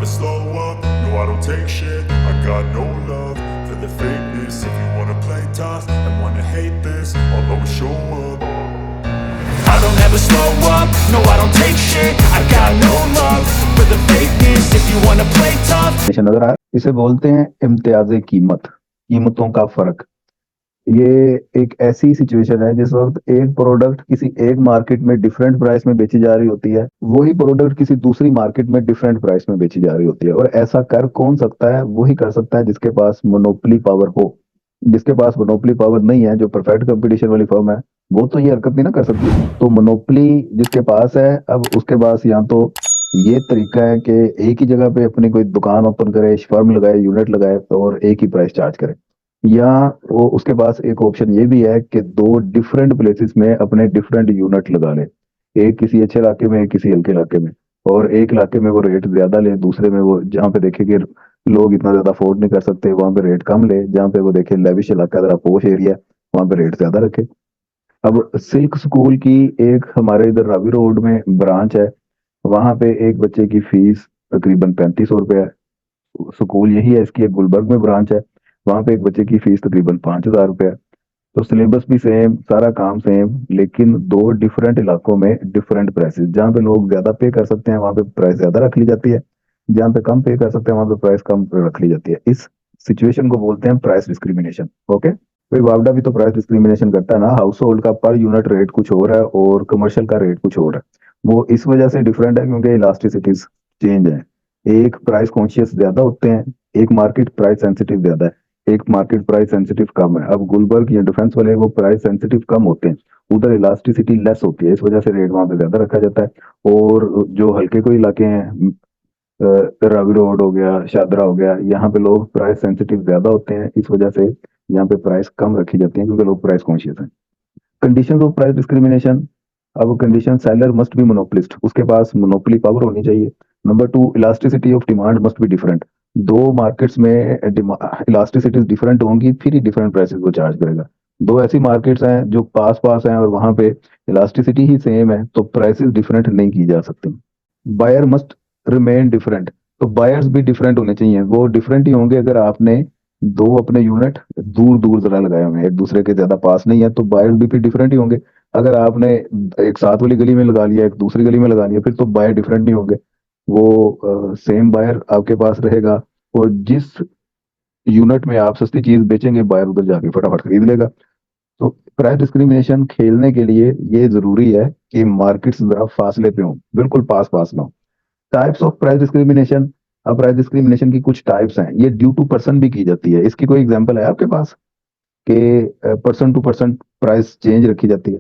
slow up, no I don't take shit. I got no love for the fakeness. If you wanna play tough and wanna hate this, I'll always show up. I don't ever slow up, no I don't take shit. I got no love for the fakeness. If you wanna play tough. नजर आया, इसे बोलते हैं इम्तियाज़े कीमत, कीमतों का फर्क। ये एक ऐसी सिचुएशन है जिस वक्त एक प्रोडक्ट किसी एक मार्केट में डिफरेंट प्राइस में बेची जा रही होती है, वही प्रोडक्ट किसी दूसरी मार्केट में डिफरेंट प्राइस में बेची जा रही होती है। और ऐसा कर कौन सकता है? वही कर सकता है जिसके पास मोनोपोली पावर हो। जिसके पास मोनोपोली पावर नहीं है, जो परफेक्ट कंपटीशन वाली फर्म है, वो तो ये हरकत नहीं ना कर सकती। तो मोनोपोली जिसके पास है, अब उसके पास या तो ये तरीका है कि एक ही जगह पे अपनी कोई दुकान ओपन करे, फर्म लगाए, यूनिट लगाए और एक ही प्राइस चार्ज करे, या वो उसके पास एक ऑप्शन ये भी है कि दो डिफरेंट प्लेसेस में अपने डिफरेंट यूनिट लगा ले। एक किसी अच्छे इलाके में, एक किसी हल्के इलाके में, और एक इलाके में वो रेट ज्यादा ले, दूसरे में वो जहाँ पे देखे कि लोग इतना ज्यादा अफोर्ड नहीं कर सकते वहां पे रेट कम ले, जहाँ पे वो देखे लेविश इलाका, जरा पोश एरिया, वहां पे रेट ज्यादा रखे। अब सिल्क स्कूल की एक हमारे इधर रावी रोड में ब्रांच है, वहां पे एक बच्चे की फीस तकरीबन 3500 रुपये है। स्कूल यही है, इसकी एक गुलबर्ग में ब्रांच है, वहां पे एक बच्चे की फीस तकरीबन 5000 रुपये है। तो सिलेबस भी सेम, सारा काम सेम, लेकिन दो डिफरेंट इलाकों में डिफरेंट प्राइसेस। जहाँ पे लोग ज्यादा पे कर सकते हैं वहां पे प्राइस ज्यादा रख ली जाती है, जहाँ पे कम पे कर सकते हैं वहां पे प्राइस कम रख ली जाती है। इस सिचुएशन को बोलते हैं प्राइस डिस्क्रिमिनेशन। ओके, कोई वावडा भी तो प्राइस डिस्क्रिमिनेशन करता है ना। हाउस होल्ड का पर यूनिट रेट कुछ और है और कमर्शियल का रेट कुछ और है। वो इस वजह से डिफरेंट है क्योंकि इलास्टिसिटीज चेंज है। एक प्राइस कॉन्शियस ज्यादा होते हैं, एक मार्केट प्राइस सेंसिटिव ज्यादा है, एक मार्केट प्राइस सेंसिटिव कम है। अब गुलबर्ग या डिफेंस वाले वो प्राइस सेंसिटिव कम होते हैं, उधर इलास्टिसिटी लेस होती है, इस वजह से रेट वहां पे ज्यादा रखा जाता है। और जो हल्के कोई इलाके हैं, रावी रोड हो गया, शादरा हो गया, यहाँ पे लोग प्राइस सेंसिटिव ज्यादा होते हैं, इस वजह से यहाँ पे प्राइस कम रखी जाती है क्योंकि लोग प्राइस कॉन्शियस हैं। Condition of price discrimination. अब condition, seller must be monopolist, उसके पास मोनोपोली पावर होनी चाहिए। Number two, elasticity of demand must be different. दो मार्केट्स में इलास्टिसिटीज डिफरेंट होंगी, फिर ही डिफरेंट प्राइसेस वो चार्ज करेगा। दो ऐसी मार्केट्स हैं जो पास पास हैं और वहां पे इलास्टिसिटी ही सेम है, तो प्राइसेस डिफरेंट नहीं की जा सकती। बायर मस्ट रिमेन डिफरेंट, तो बायर्स भी डिफरेंट होने चाहिए। वो डिफरेंट ही होंगे अगर आपने दो अपने यूनिट दूर दूर जरा लगाए हुए हैं, एक दूसरे के ज्यादा पास नहीं है, तो बायर्स भी फिर डिफरेंट ही होंगे। अगर आपने एक साथ वाली गली में लगा लिया, एक दूसरी गली में लगा लिया, फिर तो बायर डिफरेंट नहीं होंगे। वो सेम बायर आपके पास रहेगा, और जिस यूनिट में आप सस्ती चीज बेचेंगे बायर उधर जाके फटाफट खरीद लेगा। तो प्राइस डिस्क्रिमिनेशन खेलने के लिए ये जरूरी है कि मार्केट्स जरा फासले पे हों, बिल्कुल पास पास ना हो। Types of price discrimination. अब प्राइस डिस्क्रिमिनेशन की कुछ टाइप्स हैं, ये ड्यू टू पर्सन भी की जाती है। इसकी कोई एग्जांपल है आपके पास कि person to person price change रखी जाती है?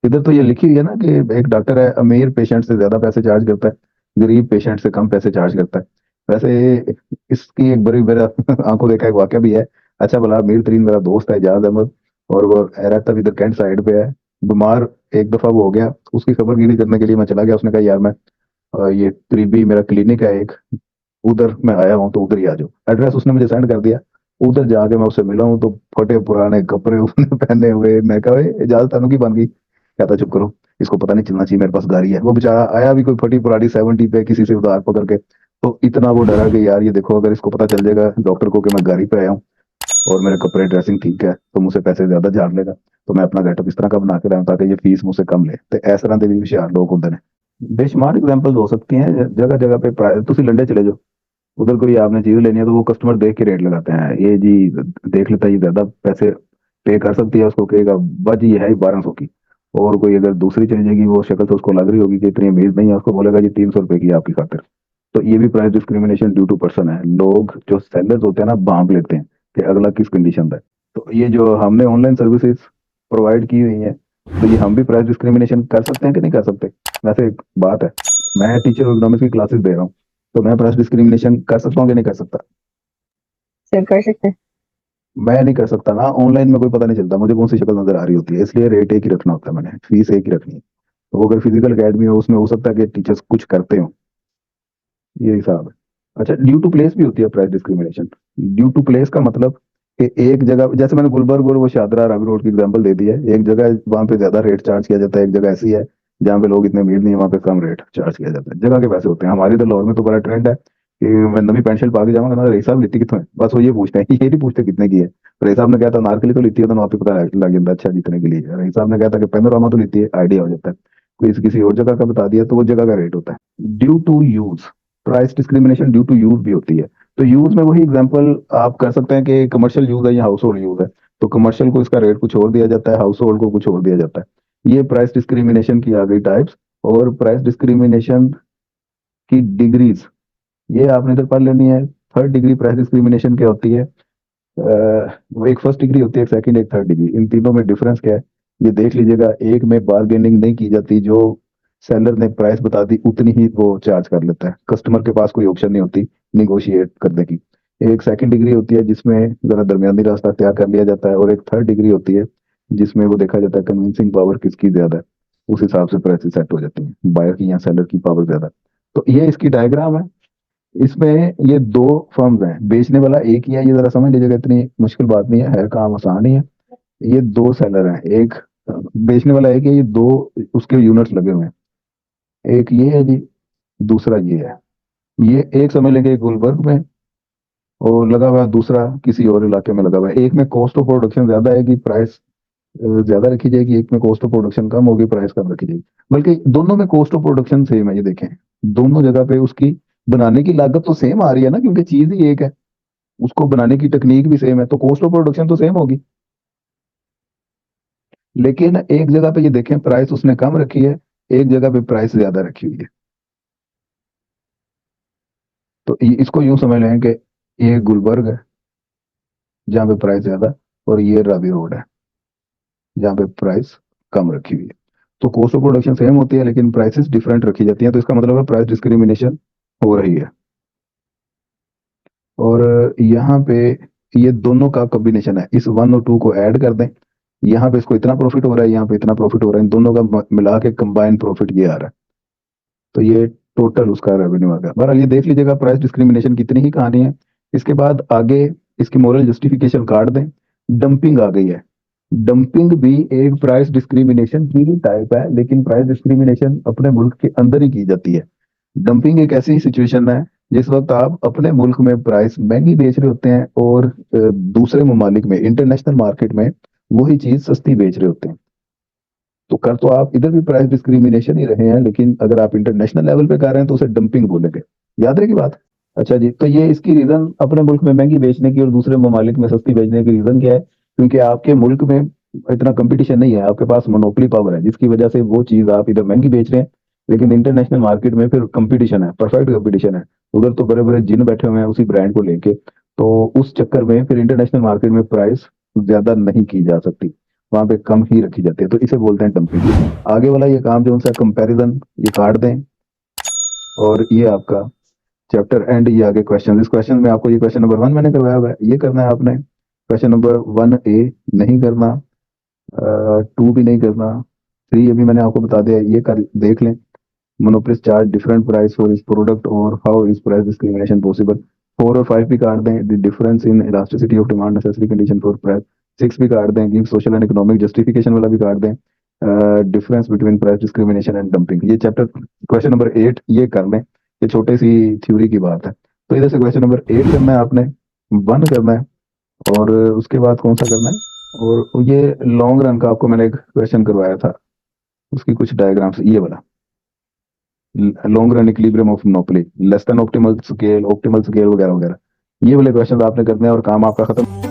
इधर तो ये लिखी हुई है ना कि एक डॉक्टर है, अमीर पेशेंट से ज्यादा पैसे चार्ज करता है, गरीब पेशेंट से कम पैसे चार्ज करता है। वैसे इसकी एक बड़ी मेरा आंखों देखा एक वाक्य भी है। अच्छा भला अमीर तरीन मेरा दोस्त है एजाज अहमद, और वो रहता भी इधर कैंट साइड पे है, बीमार। एक दफा वो हो गया, उसकी खबरगिरी करने के लिए मैं चला गया। उसने कहा यार मैं ये करीबी मेरा क्लिनिक है एक, उधर मैं आया हूँ तो उधर ही आ जाओ। एड्रेस उसने मुझे सेंड कर दिया। उधर जाके मैं उससे मिला हूँ तो फटे पुराने कपड़े उसने पहने हुए। मैं कहा इजाजत तानू की बन गई? कहता चुप करो, इसको पता नहीं चलना चाहिए मेरे पास गाड़ी है। वो बेचारा आया भी कोई फटी पुरानी 70 पे किसी से उधार पकड़ के, तो इतना वो डरा कि यार ये देखो अगर इसको पता चल जाएगा डॉक्टर को कि मैं गाड़ी पे आया हूँ और मेरे कपड़े ड्रेसिंग ठीक है, तो मुझसे पैसे ज्यादा झाड़ लेगा। तो मैं अपना गेटअप इस तरह का बना के रहा हूं ताकि ये फीस मुझसे कम ले। तो इस तरह के भी होशियार लोग होते हैं। बेशुमार एग्जाम्पल हो सकती हैं। जगह जगह पे तुसी लंडे चले जाओ, उधर कोई आपने चीज लेनी है तो वो कस्टमर देख के रेट लगाते हैं। ये जी देख लेता है ये ज्यादा पैसे पे कर सकती है, उसको कहेगा बस ये है 1200 की। और कोई अगर दूसरी चली जाएगी, वो शक्ल तो उसको लग रही होगी कि इतनी अमीर नहीं है, उसको बोलेगा जी 300 रुपए की है आपकी खातिर। तो ये भी price discrimination due to person है। लोग जो सेलर्स होते हैं ना, भांप लेते हैं कि अगला किस कंडीशन का है। तो ये जो हमने ऑनलाइन सर्विसेज प्रोवाइड की हुई है, तो ये हम भी प्राइस डिस्क्रिमिनेशन कर सकते हैं कि नहीं कर सकते? वैसे एक बात है, मैं टीचर इकोनॉमिक्स की क्लासेस दे रहा हूँ, तो मैं प्राइस डिस्क्रिमिनेशन कर सकता हूँ कि नहीं कर सकता? सर कर सकते हैं। मैं नहीं कर सकता ना, ऑनलाइन में कोई पता नहीं चलता मुझे कौन सी शक्ल नजर आ रही होती है, इसलिए रेट एक ही रखना होता है, मैंने फीस एक ही रखनी है। तो वो अगर फिजिकल अकेडमी हो उसमें हो सकता है कि टीचर्स कुछ करते हो, ये हिसाब है। अच्छा, ड्यू टू प्लेस भी होती है price discrimination. Due to place का मतलब कि एक जगह, जैसे मैंने गुलबर्ग और वो शादरा रावी रोड की एग्जांपल दे दी है, एक जगह वहां पे ज्यादा रेट चार्ज किया जाता है, एक जगह ऐसी है जहाँ पे लोग इतने अमीर नहीं है वहाँ पे कम रेट चार्ज किया जाता है, जगह के पैसे होते हैं। हमारे तो लाहौर में तो बड़ा ट्रेंड है कि मैं नवी पेंट शर्ट पा के जाऊंगा ना, रईस साहब लेती कितने, बस वो ये पूछते हैं, ये नहीं पूछते कितने की है। रईस साहब ने कहा था नारकली तो लेती है, तो वहाँ पे पता लग जाता है अच्छा जितने की ली है। रईस साहब ने कहा था कि पेनोरामा तो लेती है, आइडिया हो जाता है। कोई किसी और जगह का बता दिया तो वो जगह का रेट होता है। Due to use, price discrimination due to use भी होती है। तो यूज में वही एग्जांपल आप कर सकते हैं कि कमर्शियल यूज है या हाउस होल्ड यूज है, तो कमर्शियल को इसका रेट कुछ और दिया जाता है, हाउस होल्ड को कुछ और दिया जाता है। ये प्राइस डिस्क्रिमिनेशन की आ गई टाइप्स। और प्राइस डिस्क्रिमिनेशन की डिग्रीज ये आपने इधर पढ़ लेनी है। थर्ड डिग्री प्राइस डिस्क्रिमिनेशन क्या होती है? वो एक फर्स्ट डिग्री होती है, एक सेकंड, एक थर्ड डिग्री। इन तीनों में डिफरेंस क्या है ये देख लीजिएगा। एक में बार्गेनिंग नहीं की जाती, जो सेलर ने प्राइस बता दी उतनी ही वो चार्ज कर लेता है, कस्टमर के पास कोई ऑप्शन नहीं होती निगोशिएट करने की। एक सेकंड डिग्री होती है जिसमें जरा दरमियानी रास्ता तैयार कर लिया जाता है, और एक थर्ड डिग्री होती है जिसमें वो देखा जाता है कन्विंसिंग पावर किसकी ज्यादा है, उस हिसाब से प्राइस सेट हो जाती है, बायर की या सेलर की पावर ज्यादा है। तो ये इसकी डायग्राम है। इसमें ये दो फर्म्स हैं, बेचने वाला एक ही है, ये जरा समझ लीजिएगा, इतनी मुश्किल बात नहीं है काम आसान ही है। ये दो सेलर हैं, एक बेचने वाला एक है, ये दो उसके यूनिट्स लगे हुए हैं, एक ये है जी, दूसरा ये है। ये एक समझ लेंगे गुलबर्ग में, और लगा हुआ है दूसरा किसी और इलाके में लगा हुआ है। एक में कॉस्ट ऑफ प्रोडक्शन ज्यादा है कि प्राइस ज्यादा रखी जाएगी, एक में कॉस्ट ऑफ प्रोडक्शन कम होगी, प्राइस कम रखी जाएगी। बल्कि दोनों में कॉस्ट ऑफ प्रोडक्शन सेम है, ये देखें, दोनों जगह पे उसकी बनाने की लागत तो सेम आ रही है ना, क्योंकि चीज ही एक है, उसको बनाने की टेक्निक भी सेम है, तो कॉस्ट ऑफ प्रोडक्शन तो सेम होगी। लेकिन एक जगह पे ये देखें प्राइस उसने कम रखी है, एक जगह पे प्राइस ज्यादा रखी हुई है। तो इसको यूं समझ लें कि ये गुलबर्ग है जहाँ पे प्राइस ज्यादा, और ये रावी रोड है जहाँ पे प्राइस कम रखी हुई है। तो कॉस्ट ऑफ प्रोडक्शन सेम होती है लेकिन प्राइसेस डिफरेंट रखी जाती हैं, तो इसका मतलब है प्राइस डिस्क्रिमिनेशन हो रही है। और यहाँ पे ये दोनों का कॉम्बिनेशन है, इस 1 और 2 को ऐड कर दें, यहाँ पे इसको इतना प्रॉफिट हो रहा है, यहाँ पे इतना प्रॉफिट हो रहा है, इन दोनों का मिला के कंबाइन प्रॉफिट ये आ रहा है। तो ये टोटल उसका रेवेन्यू आ गया। बहरहाल ये देख लीजिएगा प्राइस डिस्क्रिमिनेशन कितनी ही कहानी है। इसके बाद आगे इसकी मोरल जस्टिफिकेशन काट दें। डंपिंग आ गई है। डंपिंग भी एक प्राइस डिस्क्रिमिनेशन की ही टाइप है, लेकिन प्राइस डिस्क्रिमिनेशन अपने मुल्क के अंदर ही की जाती है। डंपिंग एक ऐसी सिचुएशन है जिस वक्त आप अपने मुल्क में प्राइस महंगी बेच रहे होते हैं और दूसरे ममालिक में, इंटरनेशनल मार्केट में वही चीज सस्ती बेच रहे होते हैं। तो कर तो आप इधर भी प्राइस डिस्क्रिमिनेशन ही रहे हैं, लेकिन अगर आप इंटरनेशनल लेवल पे कर रहे हैं तो उसे डंपिंग बोलेंगे। याद रहेगी बात? अच्छा जी, तो ये इसकी रीजन अपने मुल्क में महंगी बेचने की और दूसरे ममालिक में सस्ती बेचने की रीजन क्या है? क्योंकि आपके मुल्क में इतना कंपटीशन नहीं है, आपके पास मोनोपोली पावर है, जिसकी वजह से वो चीज आप इधर महंगी बेच रहे हैं, लेकिन इंटरनेशनल मार्केट में फिर कंपटीशन है, परफेक्ट कंपटीशन है। उधर तो बड़े बड़े जिन बैठे हुए हैं उसी ब्रांड को लेके, तो उस चक्कर में फिर इंटरनेशनल मार्केट में प्राइस ज्यादा नहीं की जा सकती, वहां पे कम ही रखी जाती है, तो इसे बोलते हैं डंपिंग। आगे वाला ये काम जो उनसे कंपैरिजन ये काट दें, और ये आपका चैप्टर एंड। ये आगे क्वेश्चन, इस क्वेश्चन में आपको ये क्वेश्चन नंबर 1 मैंने करवाया हुआ है, ये करना है आपने। क्वेश्चन नंबर 1A नहीं करना, 2 भी नहीं करना, 3 अभी मैंने आपको बता दिया, ये कर देख लें। Monopolist charge different price for इस प्रोडक्ट और how is price discrimination possible. 4 और 5 भी काट दें, the difference in elasticity of demand necessary condition for price. 6 भी काट दें, give social and economic justification वाला भी काट दें, difference between price discrimination and dumping. ये चैप्टर क्वेश्चन नंबर 8 ये कर लें, ये छोटी सी थ्योरी की बात है। तो इधर से क्वेश्चन नंबर 8 करना है आपने, 1 करना है, और उसके बाद कौन सा करना है? और ये लॉन्ग रन का आपको मैंने एक क्वेश्चन करवाया था, उसकी कुछ डायग्राम्स, ये वाला long run equilibrium of monopoly, less than optimal scale वगैरह वगैरह, ये वाले क्वेश्चन आपने करने हैं और काम आपका खत्म।